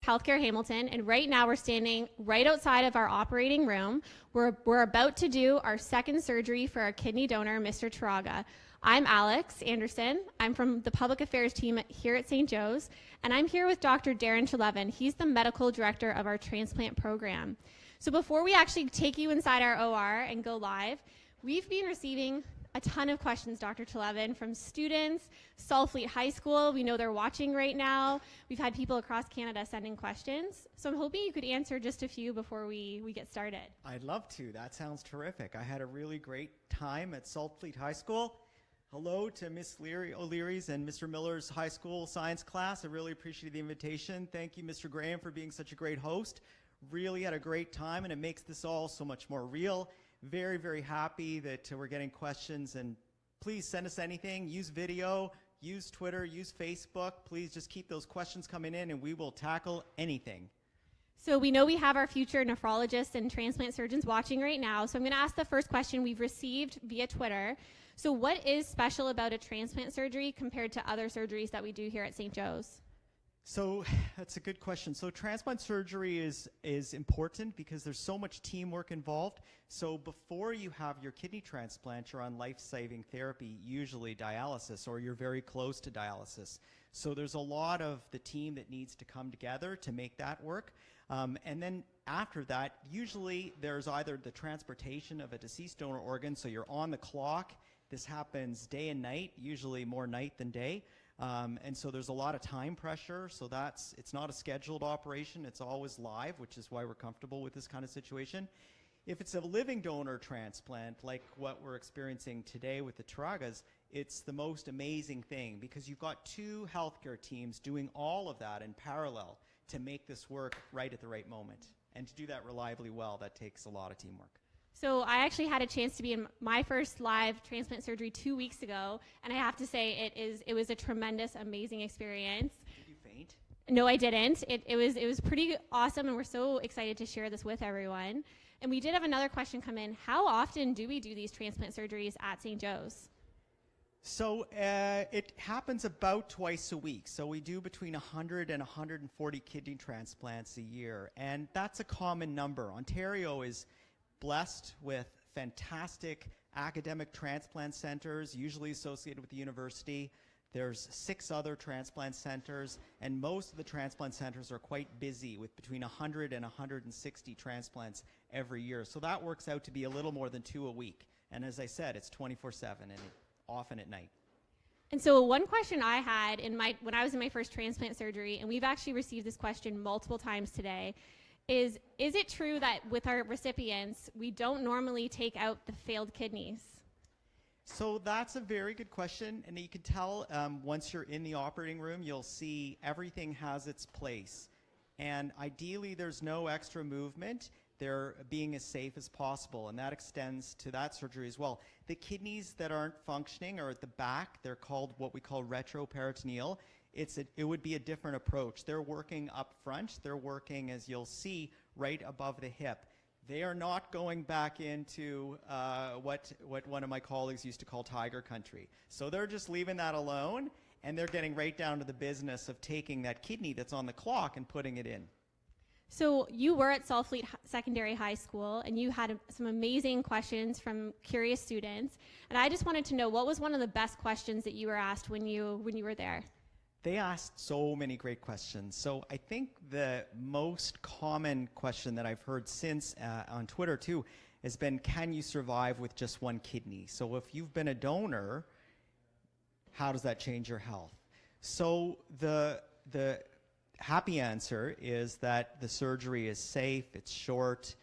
Healthcare Hamilton, and right now we're standing right outside of our operating room. We're about to do our second surgery for our kidney donor, Mr. Taraga. I'm Alex Anderson. I'm from the public affairs team here at St. Joe's, and I'm here with Dr. Darren Treleaven. He's the medical director of our transplant program. So before we actually take you inside our OR and go live, we've been receiving a ton of questions, Dr. Treleaven, from students, Saltfleet High School. We know they're watching right now. We've had people across Canada sending questions. So I'm hoping you could answer just a few before we get started. I'd love to. That sounds terrific. I had a really great time at Saltfleet High School. Hello to Miss O'Leary's and Mr. Miller's high school science class. I really appreciate the invitation. Thank you, Mr. Graham, for being such a great host. Really had a great time, and it makes this all so much more real. Very, very happy that we're getting questions, and please send us anything. Use video, use Twitter, use Facebook. Please just keep those questions coming in, and we will tackle anything. So we know we have our future nephrologists and transplant surgeons watching right now. So I'm going to ask the first question we've received via Twitter. So what is special about a transplant surgery compared to other surgeries that we do here at St. Joe's? So that's a good question. So transplant surgery is important because there's so much teamwork involved. So before you have your kidney transplant, you're on life-saving therapy, usually dialysis, or you're very close to dialysis. So there's a lot of the team that needs to come together to make that work. And then after that, usually there's either the transportation of a deceased donor organ, so you're on the clock. This happens day and night, usually more night than day. And so there's a lot of time pressure, so it's not a scheduled operation, it's always live, which is why we're comfortable with this kind of situation. If it's a living donor transplant, like what we're experiencing today with the Taragas, it's the most amazing thing because you've got two healthcare teams doing all of that in parallel to make this work right at the right moment. And to do that reliably well, that takes a lot of teamwork. So I actually had a chance to be in my first live transplant surgery 2 weeks ago, and I have to say it was a tremendous, amazing experience. Did you faint? No, I didn't. It was pretty awesome, and we're so excited to share this with everyone. And we did have another question come in. How often do we do these transplant surgeries at St. Joe's? So it happens about twice a week. So we do between 100 and 140 kidney transplants a year, and that's a common number. Ontario is blessed with fantastic academic transplant centers, usually associated with the university. There's 6 other transplant centers, and most of the transplant centers are quite busy with between 100 and 160 transplants every year. So that works out to be a little more than 2 a week. And as I said, it's 24/7 and often at night. And so one question I had when I was in my first transplant surgery, and we've actually received this question multiple times today, is it true that with our recipients, we don't normally take out the failed kidneys? So that's a very good question, and you can tell once you're in the operating room, you'll see everything has its place. And ideally, there's no extra movement. They're being as safe as possible, and that extends to that surgery as well. The kidneys that aren't functioning are at the back. They're called what we call retroperitoneal. It would be a different approach. They're working up front. They're working, as you'll see, right above the hip. They are not going back into what one of my colleagues used to call tiger country. So they're just leaving that alone, and they're getting right down to the business of taking that kidney that's on the clock and putting it in. So you were at Saltfleet Secondary High School, and you had some amazing questions from curious students. And I just wanted to know, what was one of the best questions that you were asked when you were there? They asked so many great questions. So I think the most common question that I've heard since on Twitter too has been, can you survive with just one kidney? So if you've been a donor, how does that change your health? So the happy answer is that the surgery is safe, it's short.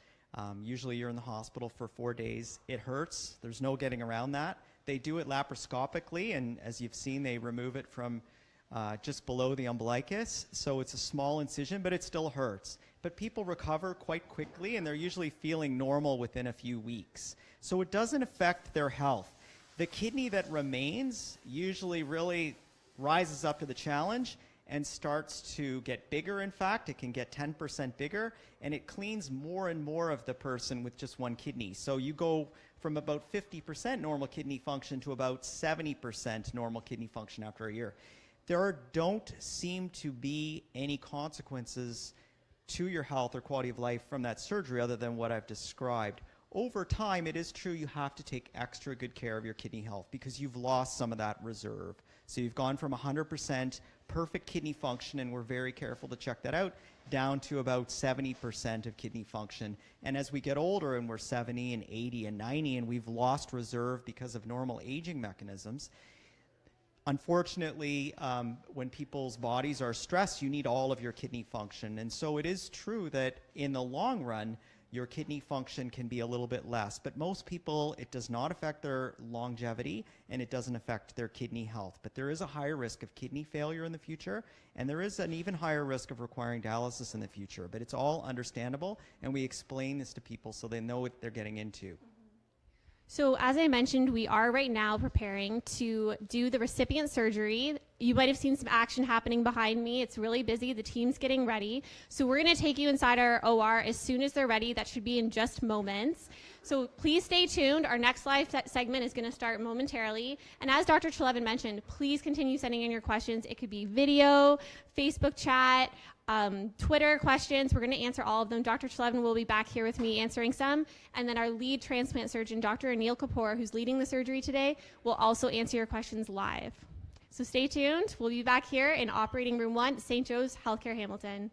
Usually you're in the hospital for 4 days. It hurts. There's no getting around that. They do it laparoscopically, and as you've seen, they remove it from just below the umbilicus. So it's a small incision, but it still hurts. But people recover quite quickly, and they're usually feeling normal within a few weeks. So it doesn't affect their health. The kidney that remains usually really rises up to the challenge and starts to get bigger. In fact, it can get 10% bigger, and it cleans more and more of the person with just one kidney. So you go from about 50% normal kidney function to about 70% normal kidney function after a year. don't seem to be any consequences to your health or quality of life from that surgery other than what I've described. Over time, it is true you have to take extra good care of your kidney health because you've lost some of that reserve. So you've gone from 100% perfect kidney function, and we're very careful to check that out, down to about 70% of kidney function. And as we get older and we're 70 and 80 and 90 and we've lost reserve because of normal aging mechanisms, unfortunately, when people's bodies are stressed, you need all of your kidney function. And so it is true that in the long run, your kidney function can be a little bit less. But most people, it does not affect their longevity and it doesn't affect their kidney health. But there is a higher risk of kidney failure in the future, and there is an even higher risk of requiring dialysis in the future. But it's all understandable, and we explain this to people so they know what they're getting into. So as I mentioned, we are right now preparing to do the recipient surgery. You might have seen some action happening behind me. It's really busy. The team's getting ready. So we're going to take you inside our OR as soon as they're ready. That should be in just moments. So please stay tuned. Our next live segment is going to start momentarily. And as Dr. Treleaven mentioned, please continue sending in your questions. It could be video, Facebook chat, Twitter questions. We're going to answer all of them. Dr. Treleaven will be back here with me answering some. And then our lead transplant surgeon, Dr. Anil Kapoor, who's leading the surgery today, will also answer your questions live. So stay tuned. We'll be back here in Operating Room 1, St. Joe's Healthcare Hamilton.